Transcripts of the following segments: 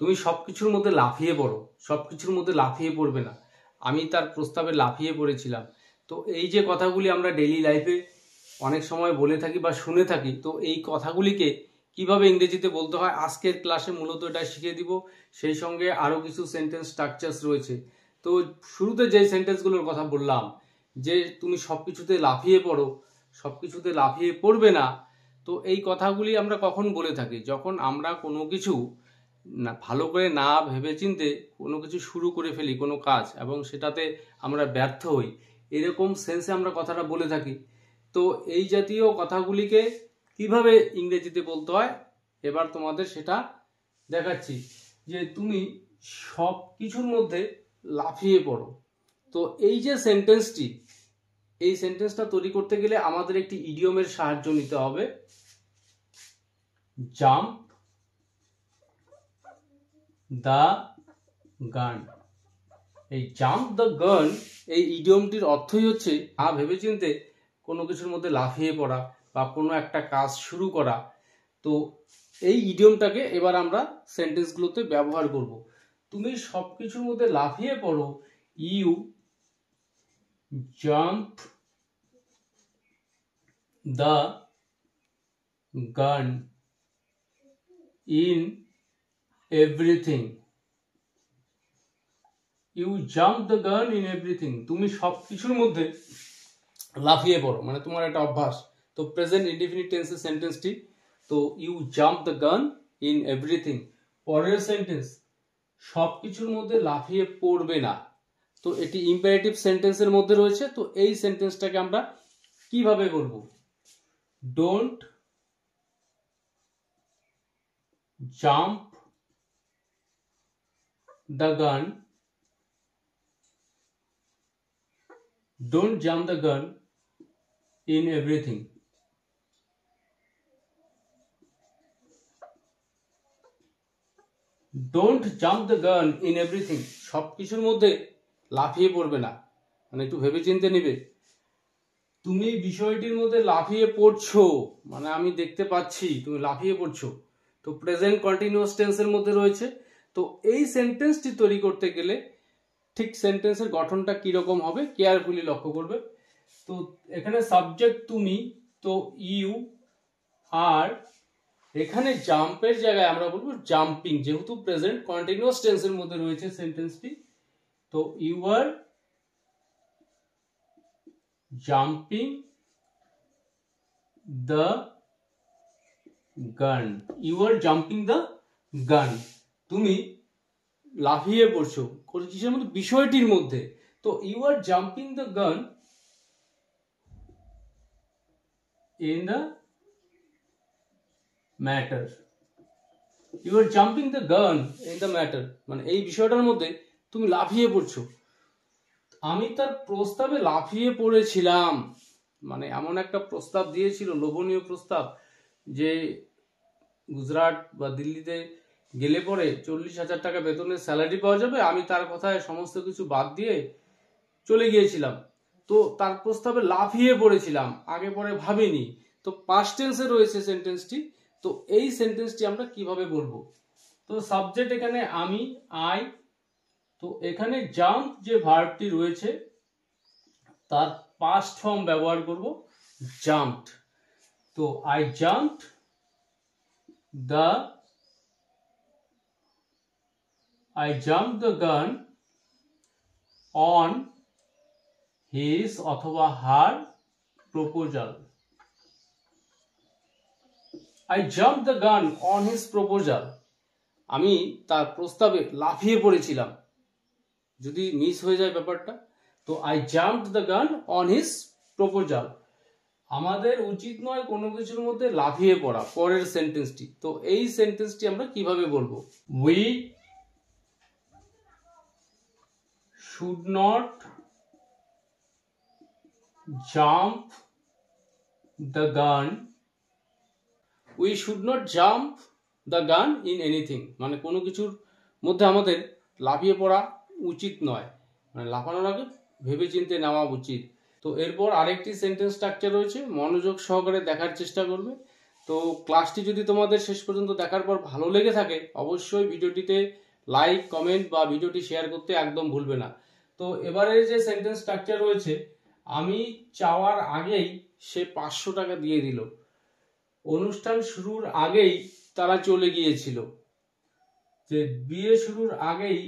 তুমি সবকিছুর মধ্যে লাফিয়ে পড়ো, সবকিছুর মধ্যে লাফিয়ে পড়বে না। আমি তার প্রস্তাবে লাফিয়ে পড়েছিলাম। তো এই যে কথাগুলি আমরা ডেইলি লাইফে অনেক সময় বলে থাকি বা শুনে থাকি, তো এই কথাগুলিকে কিভাবে ইংরেজিতে বলতে হয় আজকের ক্লাসে মূলত এটা শিখিয়ে দিব। সেই সঙ্গে আরও কিছু সেন্টেন্স স্ট্রাকচার্স রয়েছে। তো শুরুতে যে সেন্টেন্সগুলোর কথা বললাম যে তুমি সবকিছুতে লাফিয়ে পড়ো, সবকিছুতে লাফিয়ে পড়বে না, তো এই কথাগুলি আমরা কখন বলে থাকি? যখন আমরা কোনো কিছু না ভালো করে না ভেবেচিন্তে কোনো কিছু শুরু করে ফেলি, কোনো কাজ, এবং সেটাতে আমরা ব্যর্থ হই, এরকম সেন্সে আমরা কথাটা বলে থাকি। তো এই জাতীয় কথাগুলিকে কিভাবে ইংরেজিতে বলতে হয় এবার তোমাদের সেটা দেখাচ্ছি। যে তুমি সব কিছুর মধ্যে লাফিয়ে পড়ো। তো এই যে সেন্টেন্সটি, এই সেন্টেন্সটা তৈরি করতে গেলে আমাদের একটি ইডিয়মের সাহায্য নিতে হবে। জাম্প দ্য গান। এই জাম্প দ্য গান, এই ইডিয়মটির অর্থই হচ্ছে ভেবেচিন্তে কোনো কিছুর মধ্যে লাফিয়ে পড়া বা কোনো একটা কাজ শুরু করা। তো এই ইডিয়মটাকে এবার আমরা সেন্টেন্সগুলোতে ব্যবহার করব। তুমি সব কিছুর মধ্যে লাফিয়ে পড়ো, you jump the gun in everything. You jump the gun in everything, তুমি সব কিছুর মধ্যে লাফিয়ে পড়ো, মানে তোমার একটা অভ্যাস। তো প্রেজেন্ট ইনডিফিনিট টেন্সের সেন্টেন্সটি, তো you jump the gun in everything. পরের সেন্টেন্স, সব কিছুর মধ্যে লাফিয়ে পড়বে না। তো এটি ইম্পারেটিভ সেন্টেন্সের মধ্যে রয়েছে। তো এই সেন্টেন্সটাকে আমরা কিভাবে বলবো? ডোন্ট জাম্প দ্য গান, don't jump the gun in everything. Don't jump the gun in everything, সব কিছুর মধ্যে লাফিয়ে পড়বে না, মানে একটু ভেবে চিন্তে নিবে। তুমি বিষয়টির মধ্যে লাফিয়ে পড়ছো, মানে আমি দেখতে পাচ্ছি তুমি লাফিয়ে পড়ছো। তো প্রেজেন্ট কন্টিনিউয়াস টেন্সের মধ্যে রয়েছে। তো এই সেন্টেন্সটি তৈরি করতে গেলে ঠিক সেন্টেন্সের গঠনটা কিরকম হবে কেয়ারফুলি লক্ষ্য করবে। তো এখানে সাবজেক্ট তুমি, তো ইউ, আর এখানে জাম্পের জায়গায় আমরা বলবো জাম্পিং, যেহেতু প্রেজেন্ট কন্টিনিউয়াস টেন্সের মধ্যে রয়েছে সেন্টেন্সটি। তো you are jumping the gun, you are jumping the gun, তুমি লাফিয়ে পড়ছো কিসের মধ্যে? বিষয়টির মধ্যে। তো you are jumping the gun in the matter, you are jumping the gun in the matter, মানে এই বিষয়টার মধ্যে তুমি লাফিয়ে পড়ছো। আমি তার প্রস্তাবে লাফিয়ে পড়েছিলাম, মানে এমন একটা প্রস্তাব দিয়েছিল, লোভনীয় প্রস্তাব, যে গুজরাট বা দিল্লিতে গেলে পরে 40,000 টাকা বেতনের স্যালারি পাওয়া যাবে। আমি তার কথায় সমস্ত কিছু বাদ দিয়ে চলে গিয়েছিলাম। তো তার প্রস্তাবে লাফিয়ে পড়েছিলাম, আগে পরে ভাবিনি। তো পাস্ট টেন্সে রয়েছে সেন্টেন্সটি। তো এই সেন্টেন্সটি আমরা কিভাবে বলবো? তো সাবজেক্ট এখানে আমি, আই। তো এখানে জাম্প যে ভার্বটি রয়েছে তার পাস্ট ফর্ম ব্যবহার করব, জাম্পড। তো I jumped the gun on his অথবা হার proposal. I jumped the gun on his proposal, আমি তার প্রস্তাবে লাফিয়ে পড়েছিলাম। যদি মিস হয়ে যায় ব্যাপারটা, তো I jumped the gun on his proposal। আমাদের উচিত নয় কোনো কিছুর মধ্যে লাফিয়ে পড়া। পরের সেন্টেন্সটি, তো এই সেন্টেন্সটি আমরা কিভাবে বলবো? We should not jump the gun, we should not jump the gun in anything, মানে কোনো কিছুর মধ্যে আমাদের লাফিয়ে পড়া উচিত নয়, মানে লাফানোর আগে ভেবে চিন্তে নেওয়া উচিত। তো এরপর আরেকটি সেন্টেন্স স্ট্রাকচার রয়েছে, মনোযোগ সহকারে দেখার চেষ্টা করবে। তো ক্লাসটি যদি তোমাদের শেষ পর্যন্ত দেখার পর ভালো লেগে থাকে অবশ্যই ভিডিওটিতে লাইক, কমেন্ট বা ভিডিওটি শেয়ার করতে একদম ভুলবে না। তো এবারে যে সেন্টেন্স স্ট্রাকচার রয়েছে, আমি চাওয়ার আগেই সে 500 টাকা দিয়ে দিল, অনুষ্ঠান শুরুর আগেই তারা চলে গিয়েছিল, যে বিয়ে শুরুর আগেই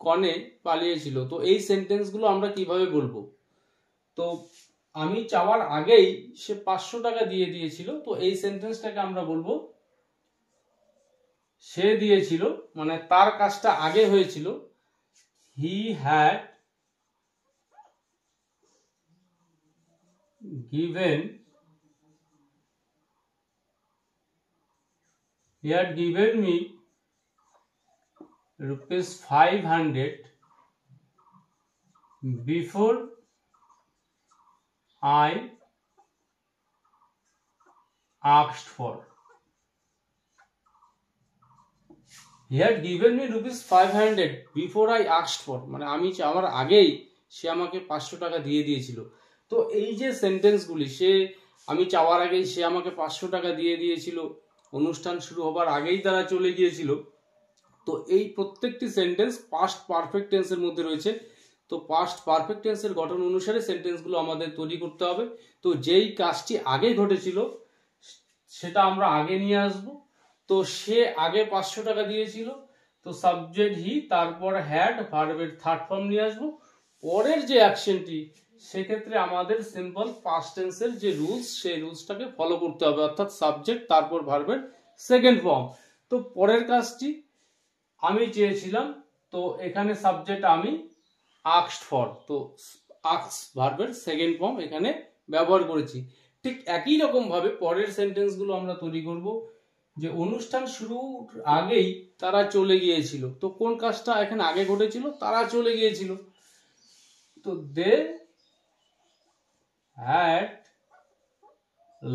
কনে পালিয়েছিল। তো এই সেন্টেন্সগুলো আমরা কিভাবে বলবো? তো আমি চাওয়ার আগেই সে 500 টাকা দিয়ে দিয়েছিল, তো এই সেন্টেন্সটাকে আমরা বলবো সে দিয়েছিল, মানে তার কাজটা আগে হয়েছিল। He had given me ₹500 before I asked for. He had given me ₹500 before I asked for, মানে আমি চাওয়ার আগেই সে আমাকে 500 টাকা দিয়ে দিয়েছিল। তো এই যে সেন্টেন্সগুলি, আমি চাওয়ার আগেই সে আমাকে 500 টাকা দিয়ে দিয়েছিল, অনুষ্ঠান শুরু হবার আগেই তারা চলে গিয়েছিল, তো এই প্রত্যেকটি সেন্টেন্স পাস্ট পারফেক্ট টেন্সের মধ্যে রয়েছে। তো পাস্ট পারফেক্ট টেন্সের গঠন অনুসারে সেন্টেন্সগুলো আমাদের তৈরি করতে হবে। তো যেই কাজটি আগে ঘটেছিল সেটা আমরা আগে নিয়ে আসব। তো সে আগে 500 টাকা দিয়েছিল, তো সাবজেক্ট হি, তারপর হ্যাড, ভার্বের থার্ড ফর্ম নিয়ে আসবো। পরের যে অ্যাকশনটি, সেক্ষেত্রে আমাদের সিম্পল পাস্ট টেন্সের যে রুলস, সেই রুলসটাকে ফলো করতে হবে, অর্থাৎ সাবজেক্ট তারপর ভার্বের সেকেন্ড ফর্ম। তো পরের কাজটি আমি চেয়েছিলাম, তো এখানে সাবজেক্ট আমি, আস্কড ফর, তো আস্ক ভার্বের সেকেন্ড ফর্ম এখানে ব্যবহার করেছি। ঠিক একই রকম ভাবে পরের সেন্টেন্সগুলো আমরা তৈরি করব, যে অনুষ্ঠান শুরুর আগেই তারা চলে গিয়েছিল। তো কোন কাজটা এখানে আগে ঘটেছিল? তারা চলে গিয়েছিল, তো they had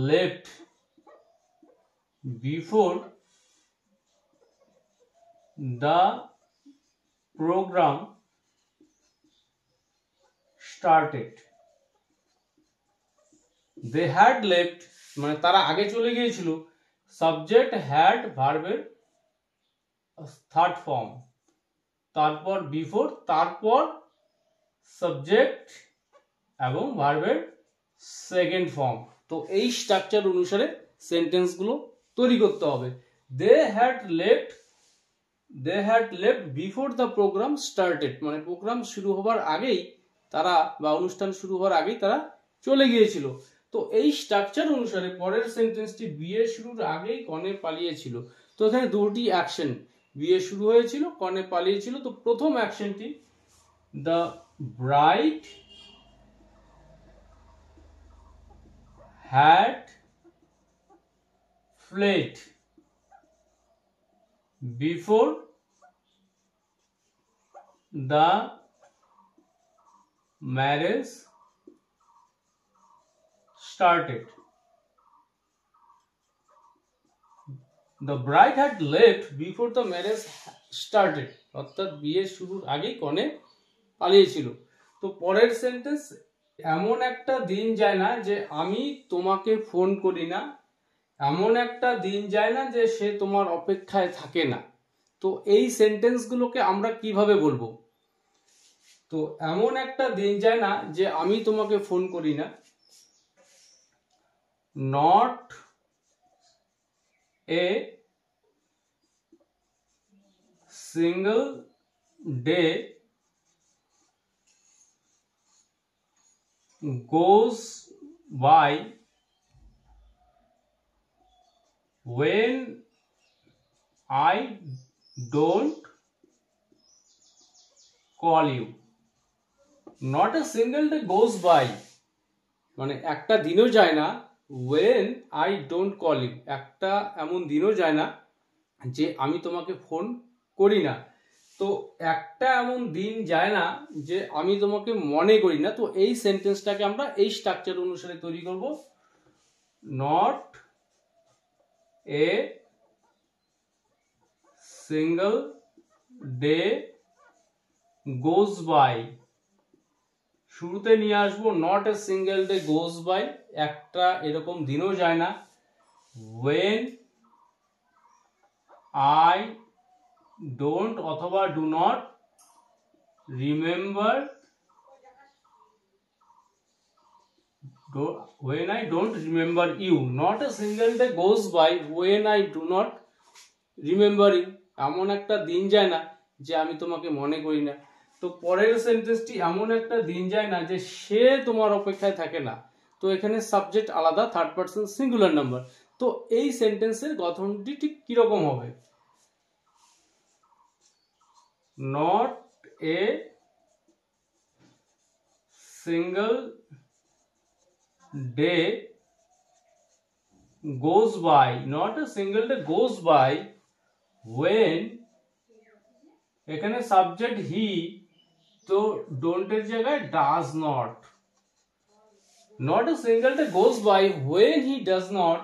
left before the program started. They had left, মানে তারা আগে চলে গিয়েছিল, সাবজেক্ট হ্যাড, ভার্বের থার্ড ফর্ম, তারপর বিফোর, তারপর সাবজেক্ট এবং ভার্বের সেকেন্ড ফর্ম। তো এই স্ট্রাকচার অনুসারে সেন্টেন্সগুলো তৈরি করতে হবে। They had left before the program started, মানে প্রোগ্রাম শুরু হবার আগেই তারা, বা অনুষ্ঠান শুরু হওয়ার আগেই তারা চলে গিয়েছিল। তো এই স্ট্রাকচার অনুসারে পরের সেন্টেন্সটি, বিয়ে শুরুর আগেই কনে পালিয়েছিল। তো এখানে দুটি অ্যাকশন, বিয়ে শুরু হয়েছিল, কনে পালিয়েছিল। তো প্রথম অ্যাকশনটি, the bride had fled before the marriage started. The bride had left before the marriage started, অর্থাৎ বিয়ে শুরুর আগেই কনে পালিয়েছিল। তো পরের সেন্টেন্স, এমন একটা দিন যায় না যে আমি তোমাকে ফোন করি না, এমন একটা দিন যায় না যে সে তোমার অপেক্ষায় থাকে না। তো এই সেন্টেন্সগুলোকে আমরা কিভাবে বলবো? তো এমন একটা দিন যায় না যে আমি তোমাকে ফোন করি না, not a single day goes by when I don't call you. Not a single day goes by, মানে একটা দিনও যায় না, when I don't call you, একটা এমন দিনও যায় না যে আমি তোমাকে ফোন করি না। তো একটা এমন দিন যায় না যে আমি তোমাকে মনে করি না। তো এই সেন্টেন্সটাকে আমরা এই স্ট্রাকচার অনুসারে তৈরি করব, not a single day goes by, শুরুতে নিয়ে আসবো not a single day goes by, একটা এরকম দিনও যায় না, when I don't অথবা do not remember, when I don't remember you, not a single day goes by when I do not remember you, এমন একটা দিন যায় না যে আমি তোমাকে মনে করি না। তো পরের সেন্টেন্সটি এমন একটা দিন যায় না যে সে তোমার অপেক্ষায় থাকে না। তো এখানে সাবজেক্ট আলাদা, থার্ড পারসন সিঙ্গুলার নাম্বার। তো এই সেন্টেন্সের গঠনটি ঠিক কিরকম হবে? Not a single day goes by, not a single day goes by when, এখানে সাবজেক্ট হি, তো ডোন্ট এর জায়গায় does not, not a single day goes by when he does not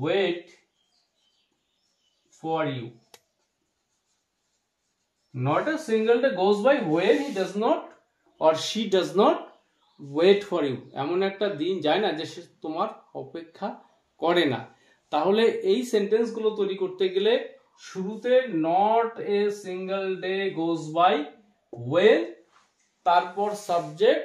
wait for you, not a single day goes by when he does not or she does not wait for you, এমন একটা দিন যায় না যে সে তোমার অপেক্ষা করে না। তাহলে এই সেন্টেন্সগুলো তৈরি করতে গেলে শুরুতে not a single day goes by when, তারপর সাবজেক্ট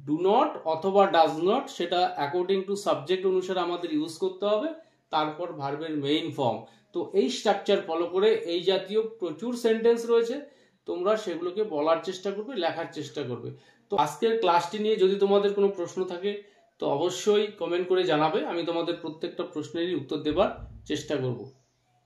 ডু নট অথবা ডাজ নট, সেটা অ্যাকর্ডিং টু সাবজেক্ট অনুসারে আমাদের ইউজ করতে হবে, তারপর ভার্বের মেইন ফর্ম। তো এই স্ট্রাকচার ফলো করে এই জাতীয় প্রচুর সেন্টেন্স রয়েছে, তোমরা সেগুলোকে বলার চেষ্টা করবে, লেখার চেষ্টা করবে। তো আজকের ক্লাসটি নিয়ে যদি তোমাদের কোনো প্রশ্ন থাকে তো অবশ্যই কমেন্ট করে জানাবে, আমি তোমাদের প্রত্যেকটা প্রশ্নেরই উত্তর দেবার চেষ্টা করব।